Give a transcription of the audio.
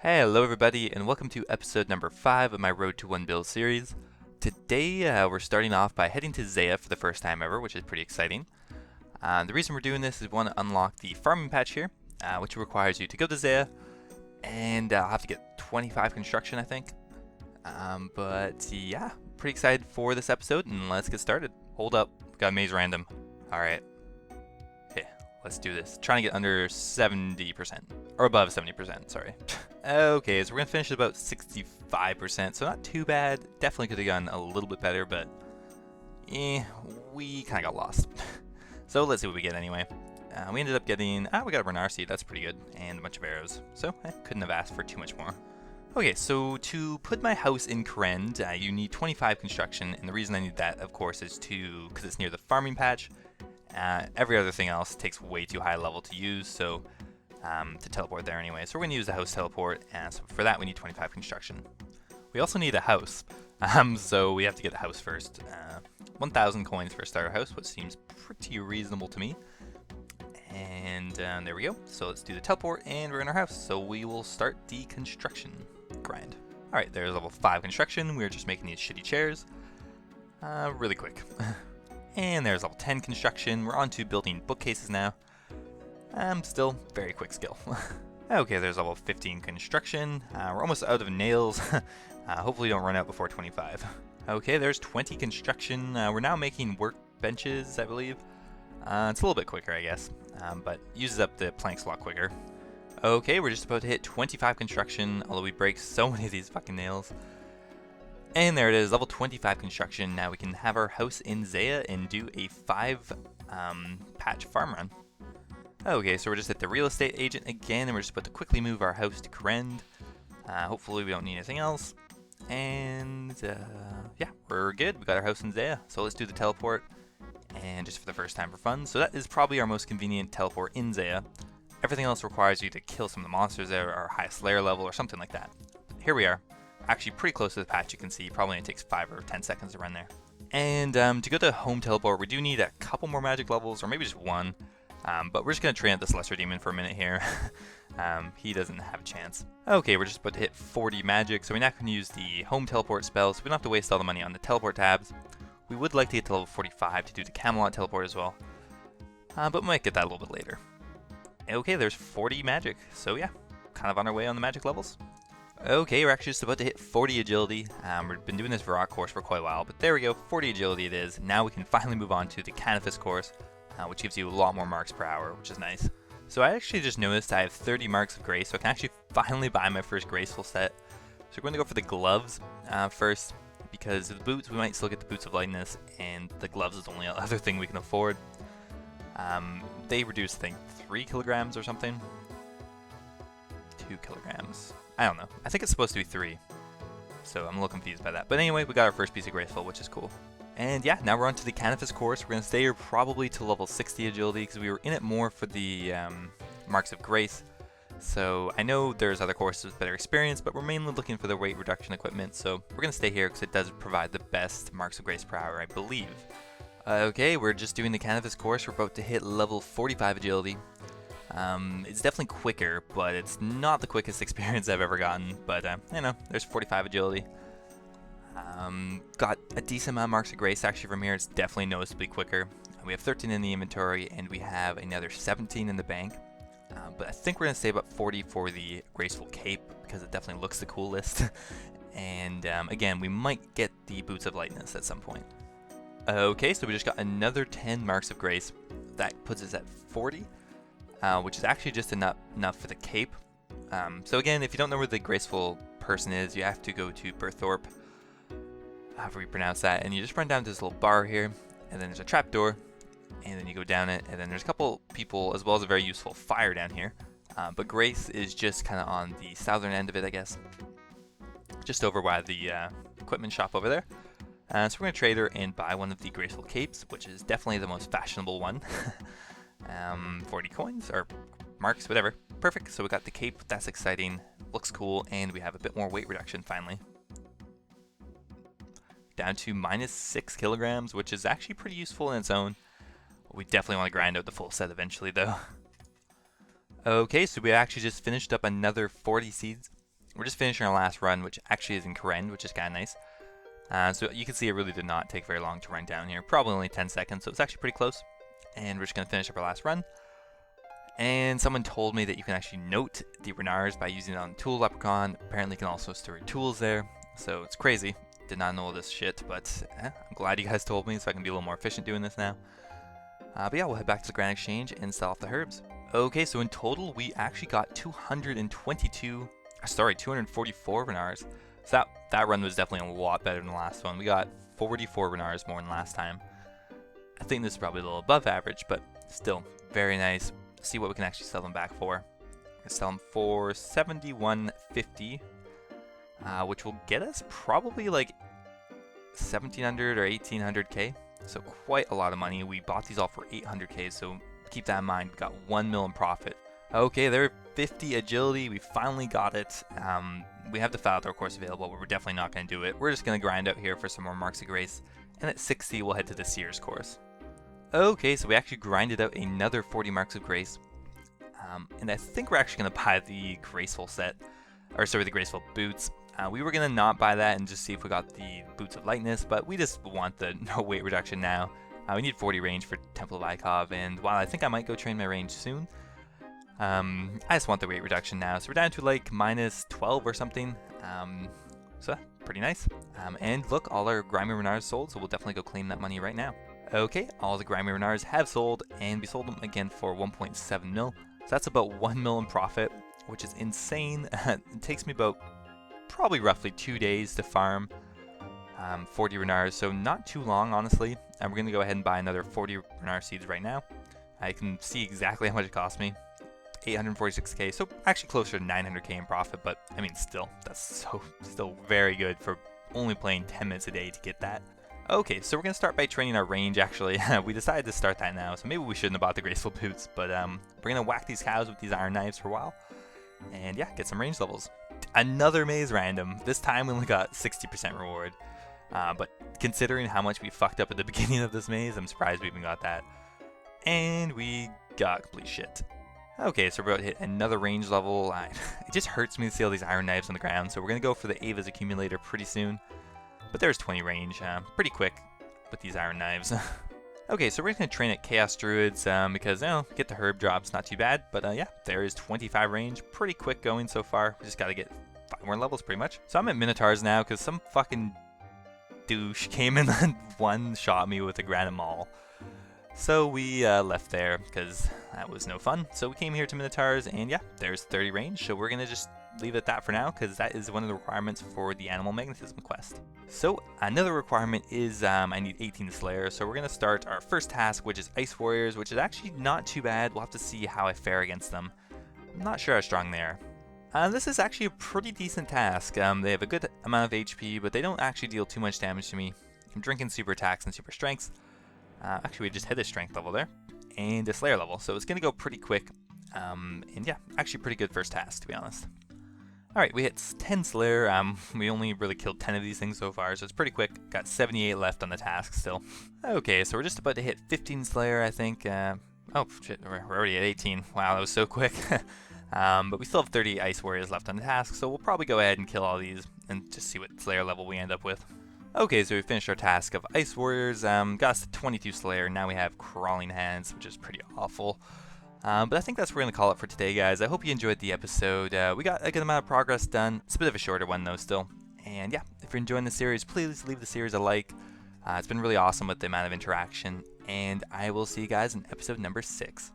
Hello everybody and welcome to episode number 5 of my Road to 1 build series. Today we're starting off by heading to Zeah for the first time ever, which is pretty exciting. The reason we're doing this is we want to unlock the farming patch here, which requires you to go to Zeah, and I'll have to get 25 construction I think. But yeah, pretty excited for this episode and let's get started. Hold up, got a maze random. Alright. Okay, let's do this. Trying to get under 70%, or above 70%, sorry. Okay, so we're gonna finish at about 65%, so not too bad. Definitely could have gone a little bit better, but we kind of got lost. So let's see what we get anyway. We ended up getting, we got a Renar seed, that's pretty good, and a bunch of arrows. So I couldn't have asked for too much more. Okay, so to put my house in Krend, you need 25 construction, and the reason I need that, of course, is because it's near the farming patch. Every other thing else takes way too high level to use, so to teleport there anyway. So we're going to use the house teleport, and so for that we need 25 construction. We also need a house, so we have to get the house first. 1,000 coins for a starter house, which seems pretty reasonable to me. And there we go. So let's do the teleport, and we're in our house. So we will start the construction grind. Alright, there's level 5 construction. We're just making these shitty chairs really quick. And there's level 10 construction. We're on to building bookcases now. Still very quick skill. Okay, there's level 15 construction. We're almost out of nails. Hopefully don't run out before 25. Okay, there's 20 construction. We're now making workbenches, I believe. It's a little bit quicker, I guess, but uses up the planks a lot quicker. Okay, we're just about to hit 25 construction, although we break so many of these fucking nails. And there it is, level 25 construction. Now we can have our house in Zeah and do a 5 patch farm run. Okay, so we're just at the real estate agent again, and we're just about to quickly move our house to Krend. Hopefully we don't need anything else. And yeah, we're good. We got our house in Zeah. So let's do the teleport, and just for the first time for fun. So that is probably our most convenient teleport in Zeah. Everything else requires you to kill some of the monsters there, or highest layer level, or something like that. Here we are. Actually pretty close to the patch, you can see. Probably only takes 5 or 10 seconds to run there. And to go to home teleport, we do need a couple more magic levels, or maybe just one. But we're just going to train at this lesser demon for a minute here. He doesn't have a chance. Okay, we're just about to hit 40 magic, so we're not going to use the home teleport spell, so we don't have to waste all the money on the teleport tabs. We would like to get to level 45 to do the Camelot teleport as well, but we might get that a little bit later. Okay, there's 40 magic, so yeah, kind of on our way on the magic levels. Okay, we're actually just about to hit 40 agility. We've been doing this Varrock course for quite a while, but there we go, 40 agility it is. Now we can finally move on to the Canifis course, which gives you a lot more marks per hour, which is nice. So I actually just noticed I have 30 marks of grace, so I can actually finally buy my first graceful set. So we're going to go for the gloves first, because the boots, we might still get the boots of lightness, and the gloves is the only other thing we can afford. They reduce, I think, 3 kilograms or something. 2 kilograms. I don't know. I think it's supposed to be 3. So I'm a little confused by that. But anyway, we got our first piece of graceful, which is cool. And yeah, now we're on to the Canifis course. We're going to stay here probably to level 60 agility, because we were in it more for the marks of grace. So I know there's other courses with better experience, but we're mainly looking for the weight reduction equipment. So we're going to stay here because it does provide the best marks of grace per hour, I believe. Okay, we're just doing the Canifis course. We're about to hit level 45 agility. It's definitely quicker, but it's not the quickest experience I've ever gotten. But you know, there's 45 agility. Got a decent amount of marks of grace actually from here. It's definitely noticeably quicker. We have 13 in the inventory, and we have another 17 in the bank. But I think we're going to save up 40 for the graceful cape, because it definitely looks the coolest. And again, we might get the boots of lightness at some point. Okay, so we just got another 10 marks of grace. That puts us at 40, which is actually just enough for the cape. So again, if you don't know where the graceful person is, you have to go to Berthorpe, however you pronounce that, and you just run down to this little bar here, and then there's a trapdoor, and then you go down it, and then there's a couple people, as well as a very useful fire down here. But Grace is just kind of on the southern end of it, I guess. Just over by the equipment shop over there. So we're going to trade her and buy one of the graceful capes, which is definitely the most fashionable one. 40 coins, or marks, whatever. Perfect, so we got the cape, that's exciting, looks cool, and we have a bit more weight reduction finally. Down to minus 6 kilograms, which is actually pretty useful in its own. We definitely want to grind out the full set eventually, though. Okay, so we actually just finished up another 40 seeds. We're just finishing our last run, which actually is in Karen, which is kind of nice. So you can see it really did not take very long to run down here. Probably only 10 seconds, so it's actually pretty close. And we're just going to finish up our last run. And someone told me that you can actually note the renars by using it on Tool Leprechaun. Apparently you can also store your tools there. So it's crazy. Did not know all this shit, but I'm glad you guys told me so I can be a little more efficient doing this now. But yeah, we'll head back to the Grand Exchange and sell off the herbs. Okay, so in total we actually got 244 renars. So that run was definitely a lot better than the last one. We got 44 renars more than last time. I think this is probably a little above average, but still very nice. See what we can actually sell them back for. We're gonna sell them for 71.50, which will get us probably like 1,700 or 1,800k. So quite a lot of money. We bought these all for 800k, so keep that in mind. We got 1 mil in profit. Okay, they're 50 agility. We finally got it. We have the Falador course available, but we're definitely not going to do it. We're just going to grind out here for some more Marks of Grace. And at 60, we'll head to the Seers course. Okay, so we actually grinded out another 40 Marks of Grace. And I think we're actually going to buy the Graceful set. Or sorry, the Graceful boots. We were going to not buy that and just see if we got the Boots of Lightness, but we just want the no weight reduction now. We need 40 range for Temple of Ikov, and while I think I might go train my range soon, I just want the weight reduction now. So we're down to like minus 12 or something. So pretty nice. And look, all our Grimy Renars sold, so we'll definitely go claim that money right now. Okay, all the Grimy Renars have sold, and we sold them again for 1.7 mil. So that's about 1 mil in profit, which is insane. It takes me about probably roughly 2 days to farm 40 Renars, so not too long, honestly. And we're going to go ahead and buy another 40 Renar seeds right now. I can see exactly how much it cost me. 846k, so actually closer to 900k in profit, but I mean that's still very good for only playing 10 minutes a day to get that. Okay, so we're going to start by training our range actually. We decided to start that now, so maybe we shouldn't have bought the Graceful Boots, but we're going to whack these cows with these iron knives for a while, and yeah, get some range levels. Another maze random. This time we only got 60% reward, but considering how much we fucked up at the beginning of this maze, I'm surprised we even got that. And we got complete shit. Okay, so we're about to hit another range level. It just hurts me to see all these iron knives on the ground, so we're going to go for the avas accumulator pretty soon. But there's 20 range, pretty quick with these iron knives. Okay, so we're going to train at Chaos Druids because, get the herb drops, not too bad. But yeah, there is 25 range, pretty quick going so far. We just got to get 5 more levels pretty much. So I'm at Minotaurs now because some fucking douche came in and one-shot me with a Granite Maul. So we left there because that was no fun. So we came here to Minotaurs, and yeah, there's 30 range. So we're going to just leave it at that for now because that is one of the requirements for the Animal Magnetism quest. So another requirement is I need 18 Slayer. So we're going to start our first task, which is Ice Warriors, which is actually not too bad. We'll have to see how I fare against them. I'm not sure how strong they are. This is actually a pretty decent task. They have a good amount of HP, but they don't actually deal too much damage to me. I'm drinking super attacks and super strengths. Actually, we just hit a strength level there, and a Slayer level, so it's going to go pretty quick. And yeah, actually pretty good first task, to be honest. Alright, we hit 10 Slayer. We only really killed 10 of these things so far, so it's pretty quick. Got 78 left on the task still. Okay, so we're just about to hit 15 Slayer, I think. Oh, shit, we're already at 18. Wow, that was so quick. But we still have 30 Ice Warriors left on the task, so we'll probably go ahead and kill all these and just see what Slayer level we end up with. Okay, so we finished our task of Ice Warriors, got us to 22 Slayer, now we have Crawling Hands, which is pretty awful. But I think that's where we're going to call it for today, guys. I hope you enjoyed the episode. We got a good amount of progress done. It's a bit of a shorter one, though, still. And yeah, if you're enjoying the series, please leave the series a like. It's been really awesome with the amount of interaction. And I will see you guys in episode number 6.